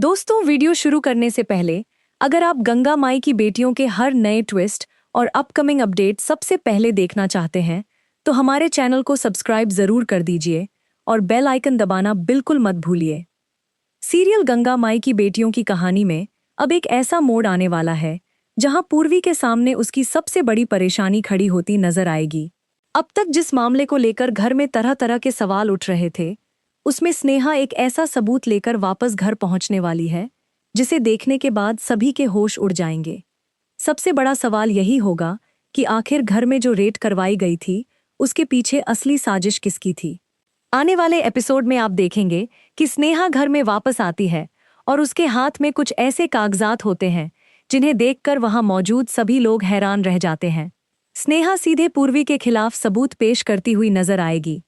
दोस्तों, वीडियो शुरू करने से पहले अगर आप गंगा माई की बेटियों के हर नए ट्विस्ट और अपकमिंग अपडेट सबसे पहले देखना चाहते हैं तो हमारे चैनल को सब्सक्राइब जरूर कर दीजिए और बेल आइकन दबाना बिल्कुल मत भूलिए। सीरियल गंगा माई की बेटियों की कहानी में अब एक ऐसा मोड़ आने वाला है जहां पूर्वी के सामने उसकी सबसे बड़ी परेशानी खड़ी होती नजर आएगी। अब तक जिस मामले को लेकर घर में तरह तरह के सवाल उठ रहे थे, उसमें स्नेहा एक ऐसा सबूत लेकर वापस घर पहुंचने वाली है जिसे देखने के बाद सभी के होश उड़ जाएंगे। सबसे बड़ा सवाल यही होगा कि आखिर घर में जो रेड करवाई गई थी उसके पीछे असली साजिश किसकी थी। आने वाले एपिसोड में आप देखेंगे कि स्नेहा घर में वापस आती है और उसके हाथ में कुछ ऐसे कागजात होते हैं जिन्हें देखकर वहां मौजूद सभी लोग हैरान रह जाते हैं। स्नेहा सीधे पूर्वी के खिलाफ सबूत पेश करती हुई नजर आएगी।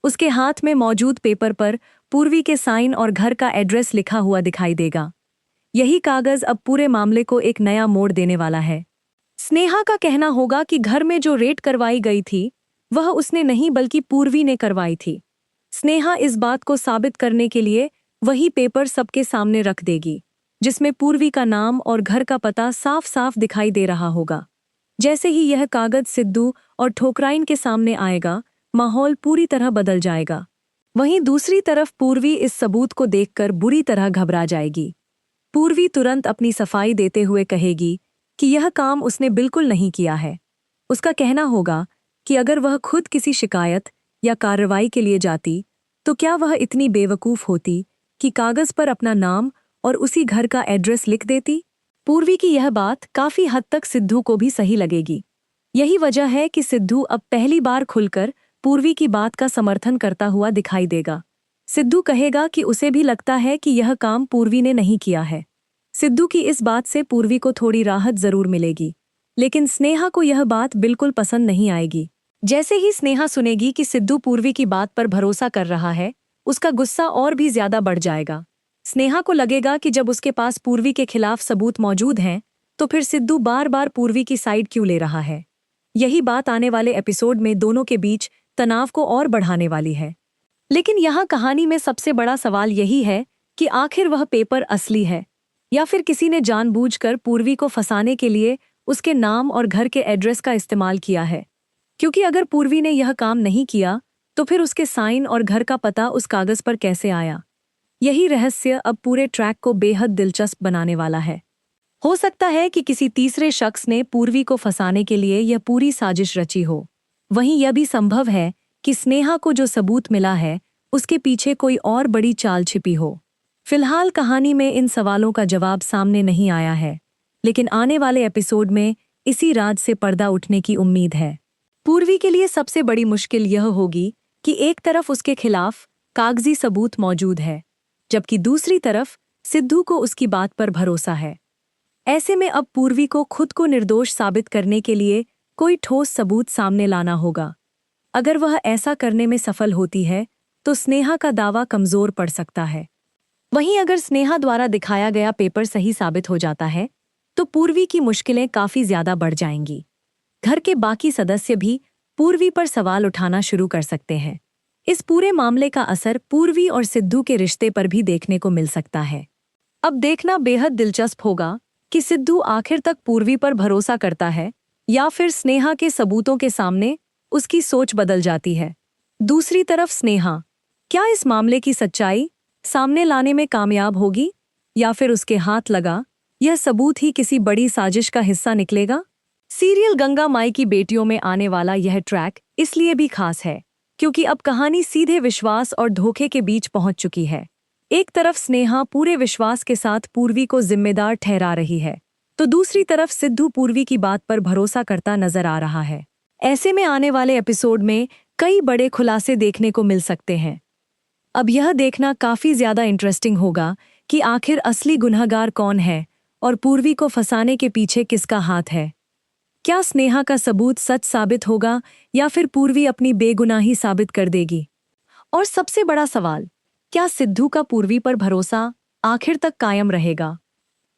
उसके हाथ में मौजूद पेपर पर पूर्वी के साइन और घर का एड्रेस लिखा हुआ दिखाई देगा। यही कागज अब पूरे मामले को एक नया मोड़ देने वाला है। स्नेहा का कहना होगा कि घर में जो रेड करवाई गई थी वह उसने नहीं बल्कि पूर्वी ने करवाई थी। स्नेहा इस बात को साबित करने के लिए वही पेपर सबके सामने रख देगी जिसमें पूर्वी का नाम और घर का पता साफ साफ दिखाई दे रहा होगा। जैसे ही यह कागज सिद्धू और ठोकराइन के सामने आएगा, माहौल पूरी तरह बदल जाएगा। वहीं दूसरी तरफ पूर्वी इस सबूत को देखकर बुरी तरह घबरा जाएगी। पूर्वी तुरंत अपनी सफाई देते हुए कहेगी कि यह काम उसने बिल्कुल नहीं किया है। उसका कहना होगा कि अगर वह खुद किसी शिकायत या कार्रवाई के लिए जाती तो क्या वह इतनी बेवकूफ़ होती कि कागज पर अपना नाम और उसी घर का एड्रेस लिख देती। पूर्वी की यह बात काफी हद तक सिद्धू को भी सही लगेगी। यही वजह है कि सिद्धू अब पहली बार खुलकर पूर्वी की बात का समर्थन करता हुआ दिखाई देगा। सिद्धू कहेगा कि उसे भी लगता है कि यह काम पूर्वी ने नहीं किया है। सिद्धू की इस बात से पूर्वी को थोड़ी राहत जरूर मिलेगी, लेकिन स्नेहा को यह बात बिल्कुल पसंद नहीं आएगी। जैसे ही स्नेहा सुनेगी कि सिद्धू पूर्वी की बात पर भरोसा कर रहा है, उसका गुस्सा और भी ज्यादा बढ़ जाएगा। स्नेहा को लगेगा कि जब उसके पास पूर्वी के खिलाफ सबूत मौजूद हैं, तो फिर सिद्धू बार बार पूर्वी की साइड क्यों ले रहा है। यही बात आने वाले एपिसोड में दोनों के बीच तनाव को और बढ़ाने वाली है। लेकिन यहाँ कहानी में सबसे बड़ा सवाल यही है कि आखिर वह पेपर असली है या फिर किसी ने जानबूझकर पूर्वी को फंसाने के लिए उसके नाम और घर के एड्रेस का इस्तेमाल किया है। क्योंकि अगर पूर्वी ने यह काम नहीं किया तो फिर उसके साइन और घर का पता उस कागज पर कैसे आया। यही रहस्य अब पूरे ट्रैक को बेहद दिलचस्प बनाने वाला है। हो सकता है कि किसी तीसरे शख्स ने पूर्वी को फंसाने के लिए यह पूरी साजिश रची हो। वहीं यह भी संभव है कि स्नेहा को जो सबूत मिला है उसके पीछे कोई और बड़ी चाल छिपी हो। फिलहाल कहानी में इन सवालों का जवाब सामने नहीं आया है, लेकिन आने वाले एपिसोड में इसी राज से पर्दा उठने की उम्मीद है। पूर्वी के लिए सबसे बड़ी मुश्किल यह होगी कि एक तरफ उसके खिलाफ कागजी सबूत मौजूद है, जबकि दूसरी तरफ सिद्धू को उसकी बात पर भरोसा है। ऐसे में अब पूर्वी को खुद को निर्दोष साबित करने के लिए कोई ठोस सबूत सामने लाना होगा। अगर वह ऐसा करने में सफल होती है तो स्नेहा का दावा कमजोर पड़ सकता है। वहीं अगर स्नेहा द्वारा दिखाया गया पेपर सही साबित हो जाता है तो पूर्वी की मुश्किलें काफी ज्यादा बढ़ जाएंगी। घर के बाकी सदस्य भी पूर्वी पर सवाल उठाना शुरू कर सकते हैं। इस पूरे मामले का असर पूर्वी और सिद्धू के रिश्ते पर भी देखने को मिल सकता है। अब देखना बेहद दिलचस्प होगा कि सिद्धू आखिर तक पूर्वी पर भरोसा करता है या फिर स्नेहा के सबूतों के सामने उसकी सोच बदल जाती है। दूसरी तरफ स्नेहा क्या इस मामले की सच्चाई सामने लाने में कामयाब होगी या फिर उसके हाथ लगा यह सबूत ही किसी बड़ी साजिश का हिस्सा निकलेगा। सीरियल गंगा माई की बेटियों में आने वाला यह ट्रैक इसलिए भी खास है क्योंकि अब कहानी सीधे विश्वास और धोखे के बीच पहुंच चुकी है। एक तरफ स्नेहा पूरे विश्वास के साथ पूर्वी को जिम्मेदार ठहरा रही है, तो दूसरी तरफ सिद्धू पूर्वी की बात पर भरोसा करता नजर आ रहा है। ऐसे में आने वाले एपिसोड में कई बड़े खुलासे देखने को मिल सकते हैं। अब यह देखना काफी ज्यादा इंटरेस्टिंग होगा कि आखिर असली गुनहगार कौन है और पूर्वी को फंसाने के पीछे किसका हाथ है। क्या स्नेहा का सबूत सच साबित होगा या फिर पूर्वी अपनी बेगुनाही साबित कर देगी। और सबसे बड़ा सवाल, क्या सिद्धू का पूर्वी पर भरोसा आखिर तक कायम रहेगा।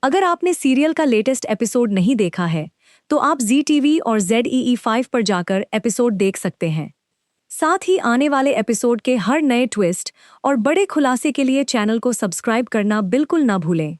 अगर आपने सीरियल का लेटेस्ट एपिसोड नहीं देखा है तो आप ZTV और ZEE5 पर जाकर एपिसोड देख सकते हैं। साथ ही आने वाले एपिसोड के हर नए ट्विस्ट और बड़े खुलासे के लिए चैनल को सब्सक्राइब करना बिल्कुल ना भूलें।